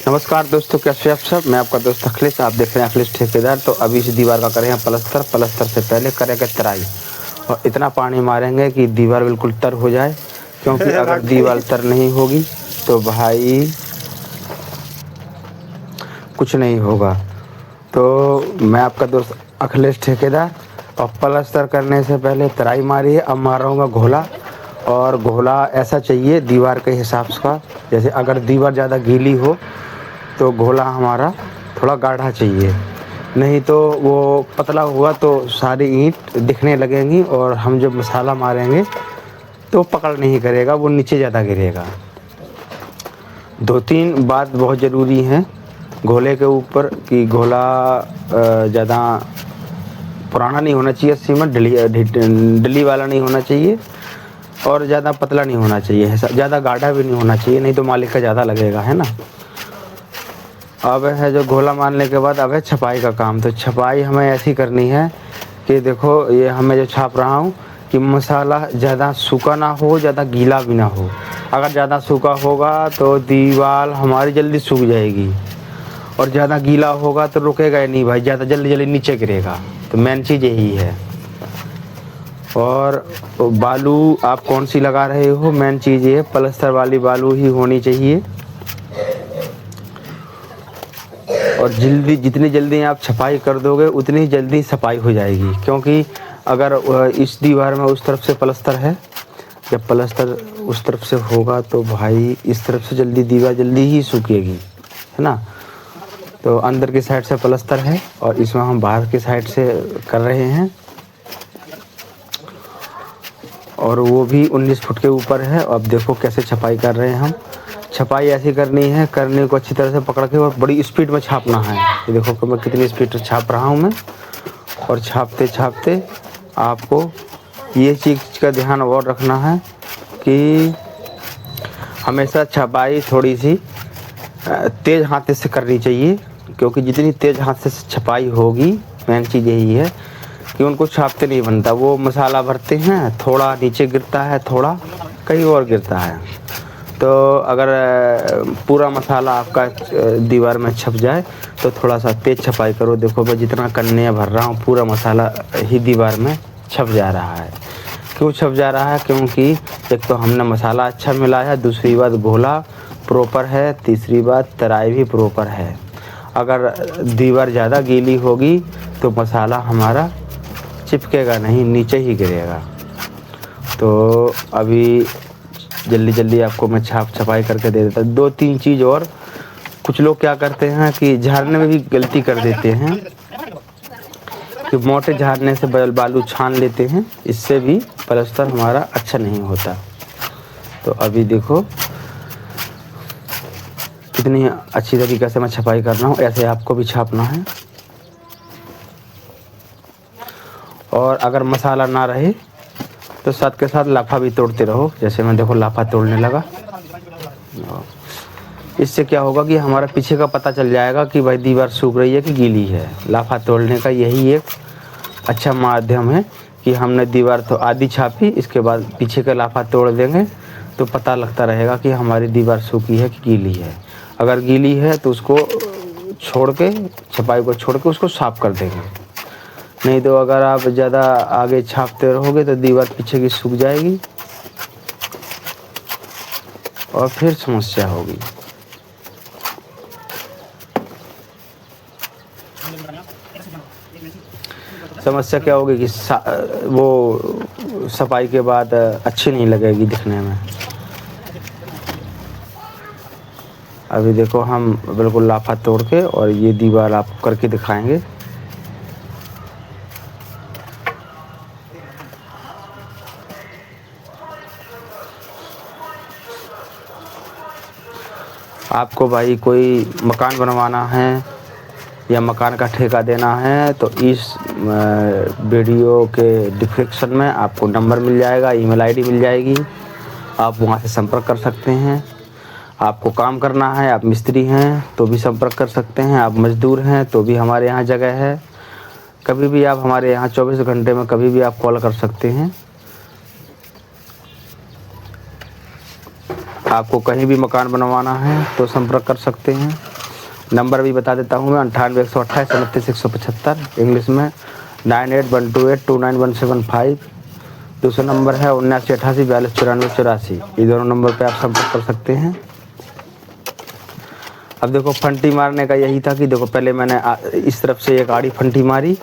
नमस्कार दोस्तों, कैसे आप सब। मैं आपका दोस्त अखिलेश, आप देख रहे हैं अखिलेश ठेकेदार। तो अभी इस दीवार का करें पलस्तर से पहले करेंगे तराई, और इतना पानी मारेंगे कि दीवार बिल्कुल तर हो जाए, क्योंकि अगर दीवार तर नहीं होगी तो भाई कुछ नहीं होगा। तो मैं आपका दोस्त अखिलेश ठेकेदार, और पलस्तर करने से पहले तराई मारी है। अब मार रहा हूँ घोला, और घोला ऐसा चाहिए दीवार के हिसाब का। जैसे अगर दीवार ज़्यादा गीली हो तो घोला हमारा थोड़ा गाढ़ा चाहिए, नहीं तो वो पतला हुआ तो सारी ईंट दिखने लगेंगी, और हम जब मसाला मारेंगे तो पकड़ नहीं करेगा, वो नीचे ज़्यादा गिरेगा। 2-3 बात बहुत ज़रूरी हैं घोले के ऊपर, कि घोला ज़्यादा पुराना नहीं होना चाहिए, सीमेंट डली वाला नहीं होना चाहिए, और ज़्यादा पतला नहीं होना चाहिए, ज़्यादा गाढ़ा भी नहीं होना चाहिए, नहीं तो मालिक का ज़्यादा लगेगा, है ना। अब है जो घोला मारने के बाद अब है छपाई का काम। तो छपाई हमें ऐसी करनी है कि देखो, ये हमें जो छाप रहा हूँ कि मसाला ज़्यादा सूखा ना हो, ज़्यादा गीला भी ना हो। अगर ज़्यादा सूखा होगा तो दीवार हमारी जल्दी सूख जाएगी, और ज़्यादा गीला होगा तो रुकेगा ही नहीं भाई, ज़्यादा जल्दी नीचे गिरेगा। तो मेन चीज़ यही है। और बालू आप कौन सी लगा रहे हो, मेन चीज़ ये पलस्तर वाली बालू ही होनी चाहिए। और जितनी जल्दी आप छपाई कर दोगे उतनी जल्दी सफाई हो जाएगी, क्योंकि अगर इस दीवार में उस तरफ से पलस्तर है, जब पलस्तर उस तरफ से होगा तो भाई इस तरफ से दीवार जल्दी ही सूखेगी, है ना। तो अंदर की साइड से पलस्तर है, और इसमें हम बाहर की साइड से कर रहे हैं, और वो भी 19 फुट के ऊपर है। अब देखो कैसे छपाई कर रहे हैं हम। छपाई ऐसी करनी है, करने को अच्छी तरह से पकड़ के और बड़ी स्पीड में छापना है। ये देखो कि मैं कितनी स्पीड से छाप रहा हूँ मैं, और छापते छापते आपको ये चीज़ का ध्यान और रखना है कि हमेशा छपाई थोड़ी सी तेज़ हाथ से करनी चाहिए, क्योंकि जितनी तेज़ हाथ से छपाई होगी, मेन चीज़ यही है कि उनको छापते नहीं बनता। वो मसाला भरते हैं, थोड़ा नीचे गिरता है, थोड़ा कहीं और गिरता है। तो अगर पूरा मसाला आपका दीवार में छप जाए तो थोड़ा सा तेज़ छपाई करो। देखो मैं जितना कन्ने भर रहा हूँ, पूरा मसाला ही दीवार में छप जा रहा है। क्यों छप जा रहा है? क्योंकि एक तो हमने मसाला अच्छा मिलाया है, दूसरी बात घोला प्रॉपर है, तीसरी बात तराई भी प्रॉपर है। अगर दीवार ज़्यादा गीली होगी तो मसाला हमारा चिपकेगा नहीं, नीचे ही गिरेगा। तो अभी जल्दी आपको मैं छपाई करके दे देता। 2-3 चीज़ और, कुछ लोग क्या करते हैं कि झाड़ने में भी गलती कर देते हैं, कि मोटे झाड़ने से बालू छान लेते हैं, इससे भी पलस्तर हमारा अच्छा नहीं होता। तो अभी देखो कितनी अच्छी तरीक़े से मैं छपाई कर रहा हूँ, ऐसे आपको भी छापना है। और अगर मसाला ना रहे तो साथ के साथ लाफा भी तोड़ते रहो। जैसे मैं देखो लाफा तोड़ने लगा, इससे क्या होगा कि हमारा पीछे का पता चल जाएगा कि भाई दीवार सूख रही है कि गीली है। लाफा तोड़ने का यही एक अच्छा माध्यम है कि हमने दीवार तो आधी छापी, इसके बाद पीछे का लाफा तोड़ देंगे तो पता लगता रहेगा कि हमारी दीवार सूखी है कि गीली है। अगर गीली है तो उसको छोड़ के, छपाई को छोड़ के उसको साफ कर देंगे। नहीं तो अगर आप ज़्यादा आगे छापते रहोगे तो दीवार पीछे की सूख जाएगी और फिर समस्या होगी। समस्या क्या होगी कि वो सफाई के बाद अच्छी नहीं लगेगी दिखने में। अभी देखो हम बिल्कुल लाफा तोड़ के और ये दीवार आपको करके दिखाएंगे। आपको भाई कोई मकान बनवाना है या मकान का ठेका देना है तो इस वीडियो के डिस्क्रिप्शन में आपको नंबर मिल जाएगा, ईमेल आईडी मिल जाएगी, आप वहां से संपर्क कर सकते हैं। आपको काम करना है, आप मिस्त्री हैं तो भी संपर्क कर सकते हैं, आप मज़दूर हैं तो भी हमारे यहाँ जगह है। कभी भी आप हमारे यहाँ 24 घंटे में कभी भी आप कॉल कर सकते हैं। आपको कहीं भी मकान बनवाना है तो संपर्क कर सकते हैं। नंबर भी बता देता हूँ मैं, 98 128 29 175, इंग्लिश में 9812829175। दूसरा नंबर है 7988 42 94 84। ये दोनों नंबर पे आप संपर्क कर सकते हैं। अब देखो फंटी मारने का यही था कि देखो पहले मैंने इस तरफ से एक आड़ी फंटी मारी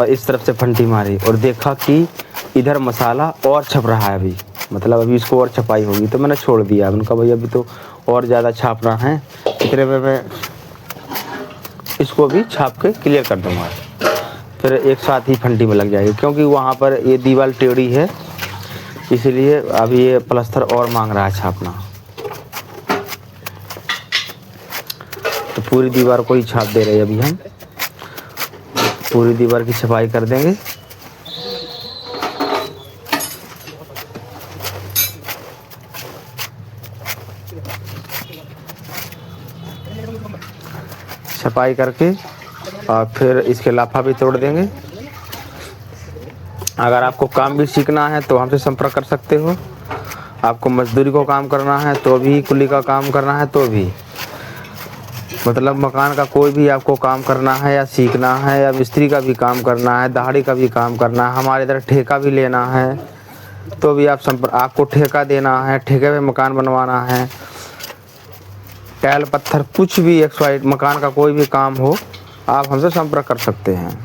और इस तरफ से फंटी मारी और देखा कि इधर मसाला और छप रहा है अभी, मतलब अभी इसको और छपाई होगी, तो मैंने छोड़ दिया। उनका भाई अभी तो और ज़्यादा छापना है, इतने में मैं इसको भी छाप के क्लियर कर दूँगा, फिर एक साथ ही फंटी में लग जाएगी। क्योंकि वहाँ पर ये दीवार टेढ़ी है, इसीलिए अभी ये प्लास्टर और मांग रहा है छापना। तो पूरी दीवार को ही छाप दे रहे हैं अभी हम, पूरी दीवार की छपाई कर देंगे। छपाई करके और फिर इसके लाफा भी तोड़ देंगे। अगर आपको काम भी सीखना है तो हमसे संपर्क कर सकते हो। आपको मजदूरी को काम करना है तो भी, कुली का काम करना है तो भी, मतलब मकान का कोई भी आपको काम करना है या सीखना है, या मिस्त्री का भी काम करना है, दहाड़ी का भी काम करना है, हमारे इधर ठेका भी लेना है तो भी आप संपर्क, आपको ठेका देना है, ठेके पे मकान बनवाना है, टाइल पत्थर कुछ भी एक्सवाइट मकान का कोई भी काम हो, आप हमसे संपर्क कर सकते हैं।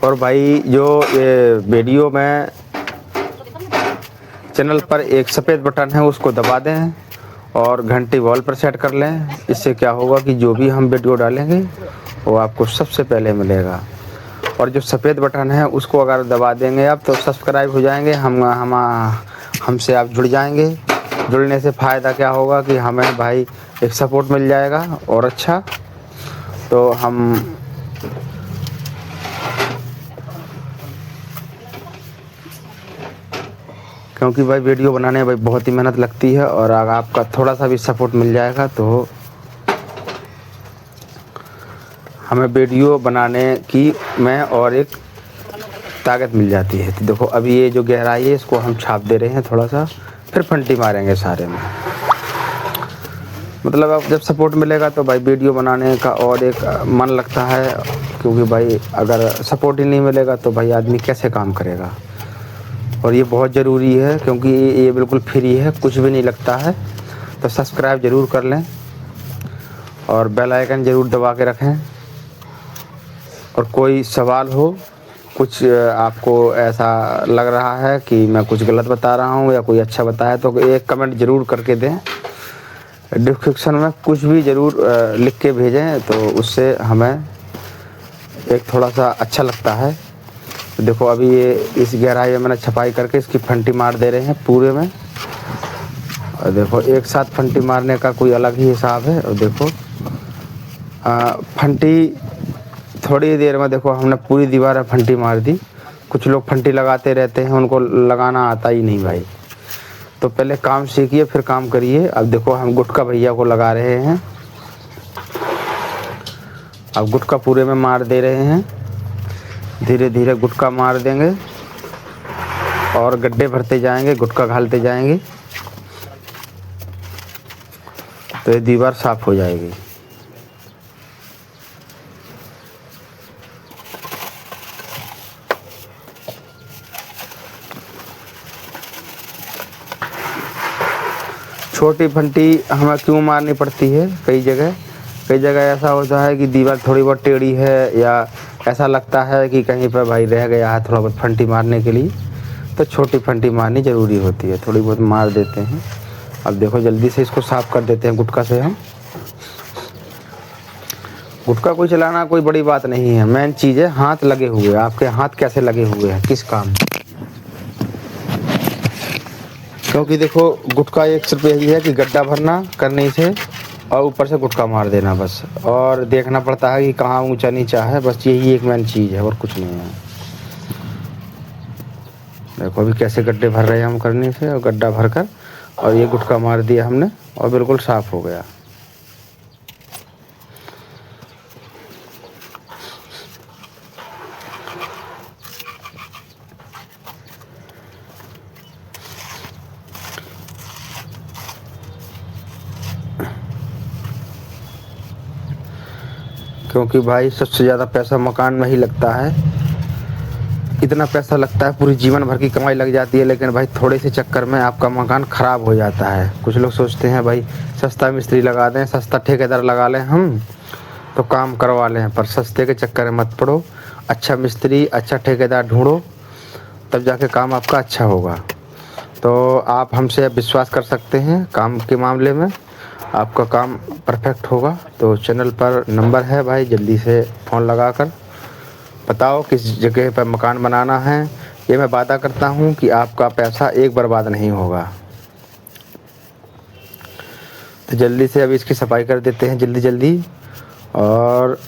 और भाई जो ये वीडियो में चैनल पर एक सफ़ेद बटन है उसको दबा दें और घंटी वॉल पर सेट कर लें। इससे क्या होगा कि जो भी हम वीडियो डालेंगे वो आपको सबसे पहले मिलेगा। और जो सफ़ेद बटन है उसको अगर दबा देंगे आप तो सब्सक्राइब हो जाएंगे, हमसे आप जुड़ जाएंगे। जुड़ने से फ़ायदा क्या होगा कि हमें भाई एक सपोर्ट मिल जाएगा और अच्छा, तो हम क्योंकि भाई वीडियो बनाने में भाई बहुत ही मेहनत लगती है, और अगर आपका थोड़ा सा भी सपोर्ट मिल जाएगा तो हमें वीडियो बनाने की में और एक ताकत मिल जाती है। तो देखो अभी ये जो गहराई है इसको हम छाप दे रहे हैं थोड़ा सा, फिर फंटी मारेंगे सारे में। मतलब अब जब सपोर्ट मिलेगा तो भाई वीडियो बनाने का और एक मन लगता है, क्योंकि भाई अगर सपोर्ट ही नहीं मिलेगा तो भाई आदमी कैसे काम करेगा। और ये बहुत ज़रूरी है क्योंकि ये बिल्कुल फ्री है, कुछ भी नहीं लगता है। तो सब्सक्राइब ज़रूर कर लें और बेल आइकन ज़रूर दबा के रखें। और कोई सवाल हो, कुछ आपको ऐसा लग रहा है कि मैं कुछ गलत बता रहा हूँ या कोई अच्छा बताया, तो एक कमेंट ज़रूर करके दें। डिस्क्रिप्शन में कुछ भी ज़रूर लिख के भेजें, तो उससे हमें एक थोड़ा सा अच्छा लगता है। तो देखो अभी ये इस गहराई में मैंने छपाई करके इसकी फंटी मार दे रहे हैं पूरे में। और देखो एक साथ फंटी मारने का कोई अलग ही हिसाब है। और देखो फंटी थोड़ी देर में देखो हमने पूरी दीवार में फंटी मार दी। कुछ लोग फंटी लगाते रहते हैं, उनको लगाना आता ही नहीं भाई। तो पहले काम सीखिए फिर काम करिए। अब देखो हम गुटका भैया को लगा रहे हैं, अब गुटका पूरे में मार दे रहे हैं। धीरे धीरे गुटका मार देंगे और गड्ढे भरते जाएंगे, गुटका घालते जाएंगे, तो ये दीवार साफ हो जाएगी। छोटी फंटी हमें क्यों मारनी पड़ती है? कई जगह ऐसा होता है कि दीवार थोड़ी बहुत टेढ़ी है, या ऐसा लगता है कि कहीं पर भाई रह गया है थोड़ा बहुत फंटी मारने के लिए, तो छोटी फंटी मारनी ज़रूरी होती है। थोड़ी बहुत मार देते हैं। अब देखो जल्दी से इसको साफ़ कर देते हैं गुटका से हम। गुटका कोई चलाना कोई बड़ी बात नहीं है, मेन चीज़ है हाथ लगे हुए। आपके हाथ कैसे लगे हुए हैं किस काम में? क्योंकि देखो गुटका एक सिर्फ यही है कि गड्ढा भरना करने से और ऊपर से गुटका मार देना बस, और देखना पड़ता है कि कहाँ ऊंचा नीचा है, बस यही एक मेन चीज़ है और कुछ नहीं है। देखो अभी कैसे गड्ढे भर रहे हैं हम करने से, और गड्ढा भर कर और ये गुटका मार दिया हमने और बिल्कुल साफ़ हो गया। क्योंकि भाई सबसे ज़्यादा पैसा मकान में ही लगता है। इतना पैसा लगता है, पूरी जीवन भर की कमाई लग जाती है, लेकिन भाई थोड़े से चक्कर में आपका मकान ख़राब हो जाता है। कुछ लोग सोचते हैं भाई सस्ता मिस्त्री लगा दें, सस्ता ठेकेदार लगा लें हम तो काम करवा लें, पर सस्ते के चक्कर में मत पड़ो। अच्छा मिस्त्री, अच्छा ठेकेदार ढूंढो, तब जाके काम आपका अच्छा होगा। तो आप हमसे विश्वास कर सकते हैं, काम के मामले में आपका काम परफेक्ट होगा। तो चैनल पर नंबर है भाई, जल्दी से फ़ोन लगाकर बताओ किस जगह पर मकान बनाना है। ये मैं वादा करता हूँ कि आपका पैसा एक बर्बाद नहीं होगा। तो जल्दी से अभी इसकी सफाई कर देते हैं जल्दी जल्दी। और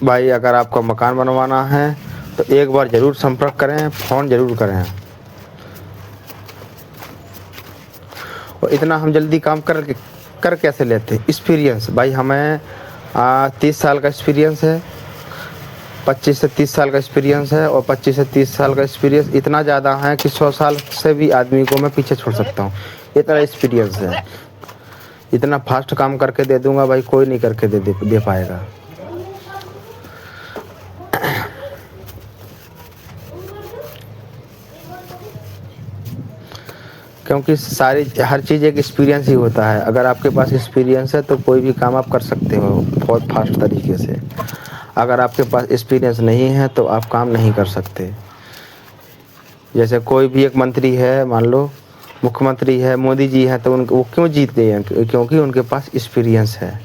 भाई अगर आपको मकान बनवाना है तो एक बार ज़रूर संपर्क करें, फ़ोन ज़रूर करें। और इतना हम जल्दी काम कर कैसे लेते हैं? एक्सपीरियंस भाई, हमें 30 साल का एक्सपीरियंस है, 25 से 30 साल का एक्सपीरियंस है। और 25 से 30 साल का एक्सपीरियंस इतना ज़्यादा है कि 100 साल से भी आदमी को मैं पीछे छोड़ सकता हूँ, इतना एक्सपीरियंस है। इतना फास्ट काम करके दे दूंगा भाई, कोई नहीं करके दे पाएगा। क्योंकि हर चीज़ एक एक्सपीरियंस ही होता है। अगर आपके पास एक्सपीरियंस है तो कोई भी काम आप कर सकते हो बहुत फास्ट तरीके से। अगर आपके पास एक्सपीरियंस नहीं है तो आप काम नहीं कर सकते। जैसे कोई भी एक मंत्री है, मान लो मुख्यमंत्री है, मोदी जी हैं, तो वो क्यों जीत गए हैं? क्योंकि उनके पास एक्सपीरियंस है,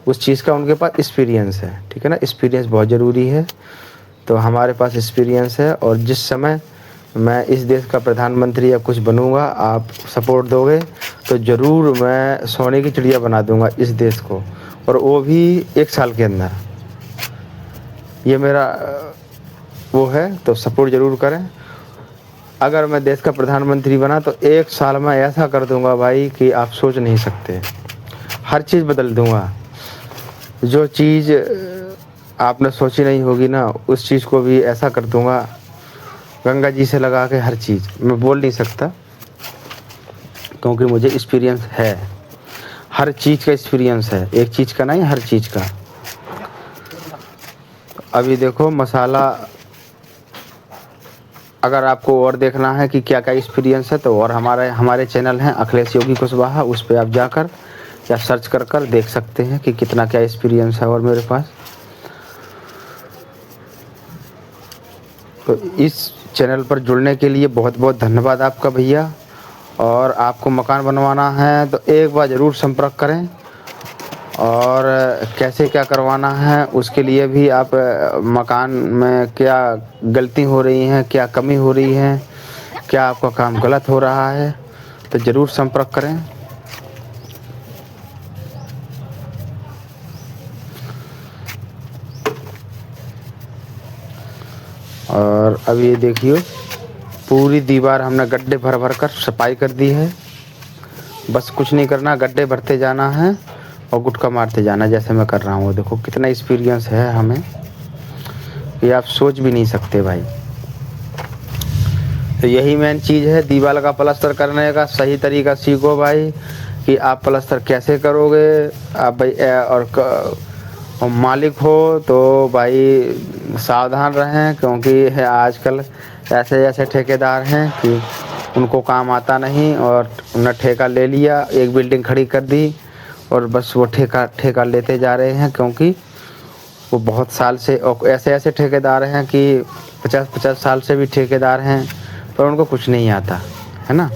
उस चीज़ का उनके पास एक्सपीरियंस है। ठीक है ना, एक्सपीरियंस बहुत ज़रूरी है। तो हमारे पास एक्सपीरियंस है, और जिस समय मैं इस देश का प्रधानमंत्री या कुछ बनूंगा, आप सपोर्ट दोगे तो ज़रूर मैं सोने की चिड़िया बना दूंगा इस देश को, और वो भी 1 साल के अंदर। ये मेरा वो है, तो सपोर्ट ज़रूर करें। अगर मैं देश का प्रधानमंत्री बना तो 1 साल में ऐसा कर दूंगा भाई कि आप सोच नहीं सकते। हर चीज़ बदल दूंगा, जो चीज़ आपने सोची नहीं होगी ना, उस चीज़ को भी ऐसा कर दूंगा, गंगा जी से लगा के। हर चीज़ मैं बोल नहीं सकता क्योंकि मुझे एक्सपीरियंस है, हर चीज़ का एक्सपीरियंस है, एक चीज़ का नहीं, हर चीज़ का। अभी देखो मसाला, अगर आपको और देखना है कि क्या क्या एक्सपीरियंस है तो और हमारे चैनल हैं अखिलेश योगी कुशवाहा, उस पर आप जाकर या सर्च कर देख सकते हैं कि कितना क्या एक्सपीरियंस है और मेरे पास। तो इस चैनल पर जुड़ने के लिए बहुत बहुत धन्यवाद आपका भैया। और आपको मकान बनवाना है तो एक बार ज़रूर संपर्क करें, और कैसे क्या करवाना है उसके लिए भी आप मकान में क्या गलती हो रही है, क्या कमी हो रही है, क्या आपका काम गलत हो रहा है, तो ज़रूर संपर्क करें। और अब ये देखिए, पूरी दीवार हमने गड्ढे भर कर सफाई कर दी है। बस कुछ नहीं करना, गड्ढे भरते जाना है और गुटका मारते जाना, जैसे मैं कर रहा हूँ। देखो कितना एक्सपीरियंस है हमें, ये आप सोच भी नहीं सकते भाई। तो यही मेन चीज़ है दीवार का प्लास्टर करने का सही तरीका सीखो भाई, कि आप प्लास्टर कैसे करोगे। आप भाई और मालिक हो तो भाई सावधान रहें, क्योंकि आजकल ऐसे ऐसे ठेकेदार हैं कि उनको काम आता नहीं, और उन्होंने ठेका ले लिया, एक बिल्डिंग खड़ी कर दी और बस वो ठेका लेते जा रहे हैं। क्योंकि वो बहुत साल से, और ऐसे ऐसे ठेकेदार हैं कि 50-50 साल से भी ठेकेदार हैं, पर उनको कुछ नहीं आता है ना।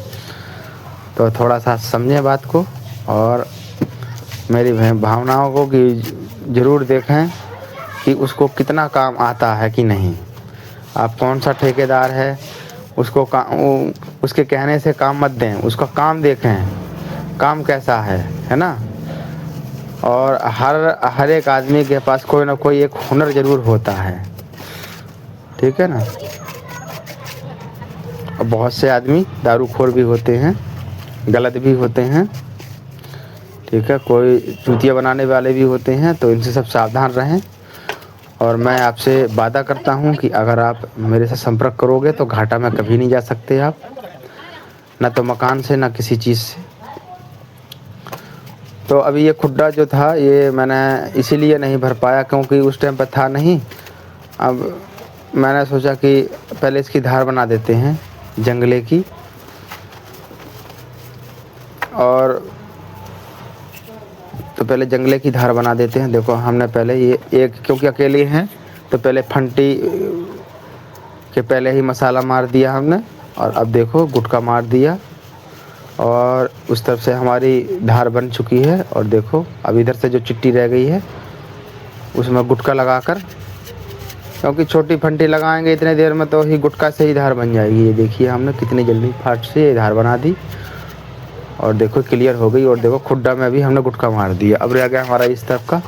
तो थोड़ा सा समझें बात को, और मेरी भावनाओं को कि ज़रूर देखें कि उसको कितना काम आता है कि नहीं। आप कौन सा ठेकेदार है, उसको उसके कहने से काम मत दें, उसका काम देखें काम कैसा है ना। और हर एक आदमी के पास कोई ना कोई एक हुनर ज़रूर होता है, ठीक है ना। और बहुत से आदमी दारूखोर भी होते हैं, गलत भी होते हैं, ठीक है, कोई चूतिया बनाने वाले भी होते हैं, तो इनसे सब सावधान रहें। और मैं आपसे वादा करता हूं कि अगर आप मेरे से संपर्क करोगे तो घाटा में कभी नहीं जा सकते आप, ना तो मकान से ना किसी चीज़ से। तो अभी ये खुड्डा जो था ये मैंने इसीलिए नहीं भर पाया क्योंकि उस टाइम पर था नहीं। अब मैंने सोचा कि पहले इसकी धार बना देते हैं जंगले की, और तो पहले जंगले की धार बना देते हैं। देखो हमने पहले ये एक, क्योंकि अकेले हैं तो पहले फंटी के पहले ही मसाला मार दिया हमने, और अब देखो गुटका मार दिया, और उस तरफ से हमारी धार बन चुकी है। और देखो अब इधर से जो चिट्टी रह गई है उसमें गुटका लगाकर, क्योंकि छोटी फंटी लगाएंगे इतने देर में तो ही गुटका से ही धार बन जाएगी। ये देखिए हमने कितनी जल्दी फाट से ये धार बना दी, और देखो क्लियर हो गई। और देखो खुड्डा में भी हमने गुटका मार दिया। अब रह गया हमारा इस तरफ का,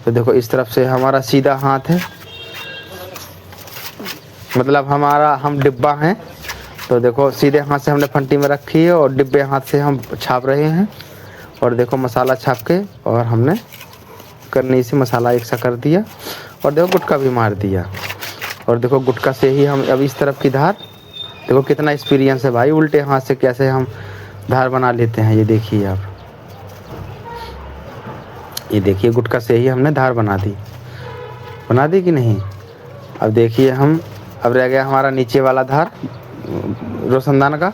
तो देखो इस तरफ से हमारा सीधा हाथ है, मतलब हम डिब्बा हैं, तो देखो सीधे हाथ से हमने फंटी में रखी है और डिब्बे हाथ से हम छाप रहे हैं। और देखो मसाला छाप के और हमने करनी से मसाला एक सा कर दिया, और देखो गुटका भी मार दिया। और देखो गुटका से ही हम अब इस तरफ की धार, देखो कितना एक्सपीरियंस है भाई, उल्टे हाथ से कैसे हम धार बना लेते हैं। ये देखिए आप, ये देखिए गुटका से ही हमने धार बना दी कि नहीं। अब देखिए हम, अब रह गया हमारा नीचे वाला धार रोशनदान का।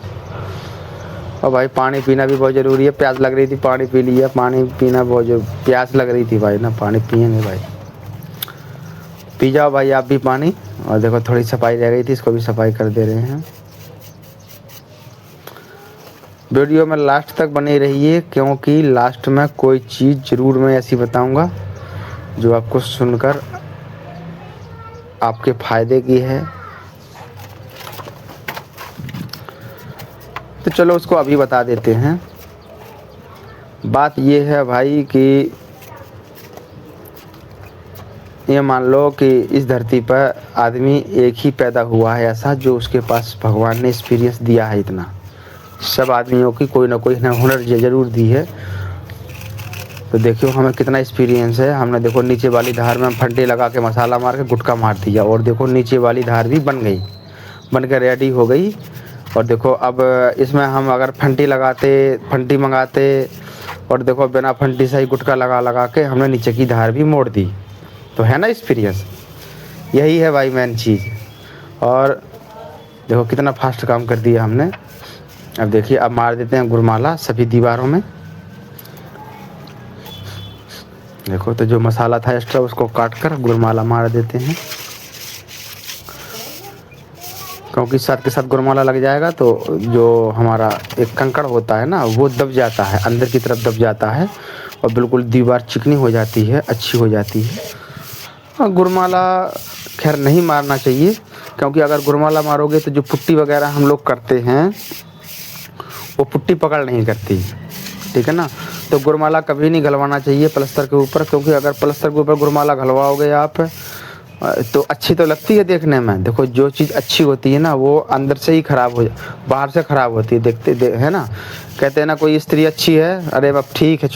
और भाई पानी पीना भी बहुत ज़रूरी है, प्यास लग रही थी पानी पी लिया, पानी पीना बहुत प्यास लग रही थी भाई ना, पानी पिएंगे भाई, पी जाओ भाई आप भी पानी। और देखो थोड़ी सफाई रह गई थी, इसको भी सफाई कर दे रहे हैं। वीडियो में लास्ट तक बने रहिए, क्योंकि लास्ट में कोई चीज़ ज़रूर मैं ऐसी बताऊंगा जो आपको सुनकर आपके फ़ायदे की है। तो चलो उसको अभी बता देते हैं। बात ये है भाई कि ये मान लो कि इस धरती पर आदमी एक ही पैदा हुआ है ऐसा जो उसके पास भगवान ने एक्सपीरियंस दिया है इतना। सब आदमियों की कोई ना कोई हुनर ज़रूर दी है। तो देखियो हमें कितना एक्सपीरियंस है। हमने देखो नीचे वाली धार में हम फंटे लगा के मसाला मार के गुटका मार दिया, और देखो नीचे वाली धार भी बन गई, बन के रेडी हो गई। और देखो अब इसमें हम अगर फंटी मंगाते और देखो बिना फंटी से ही गुटका लगा के हमने नीचे की धार भी मोड़ दी। तो है ना एक्सपीरियंस, यही है भाई मेन चीज़। और देखो कितना फास्ट काम कर दिया हमने। अब देखिए अब मार देते हैं गुरमाला सभी दीवारों में। देखो तो जो मसाला था एक्स्ट्रा उसको काट कर गुरमाला मार देते हैं, क्योंकि साथ के साथ गुरमाला लग जाएगा तो जो हमारा एक कंकड़ होता है ना वो दब जाता है, अंदर की तरफ दब जाता है, और बिल्कुल दीवार चिकनी हो जाती है, अच्छी हो जाती है। और गुरमाला खैर नहीं मारना चाहिए, क्योंकि अगर गुरमाला मारोगे तो जो पुट्टी वगैरह हम लोग करते हैं वो पुट्टी पकड़ नहीं करती, ठीक है ना। तो गुरमाला कभी नहीं घलवाना चाहिए प्लस्तर के ऊपर, क्योंकि अगर प्लस्तर के ऊपर गुरमाला घलवाओगे आप तो अच्छी तो लगती है देखने में। देखो जो चीज़ अच्छी होती है ना वो अंदर से ही ख़राब हो बाहर से ख़राब होती है, है ना। कहते हैं ना कोई स्त्री अच्छी है, अरे अब ठीक है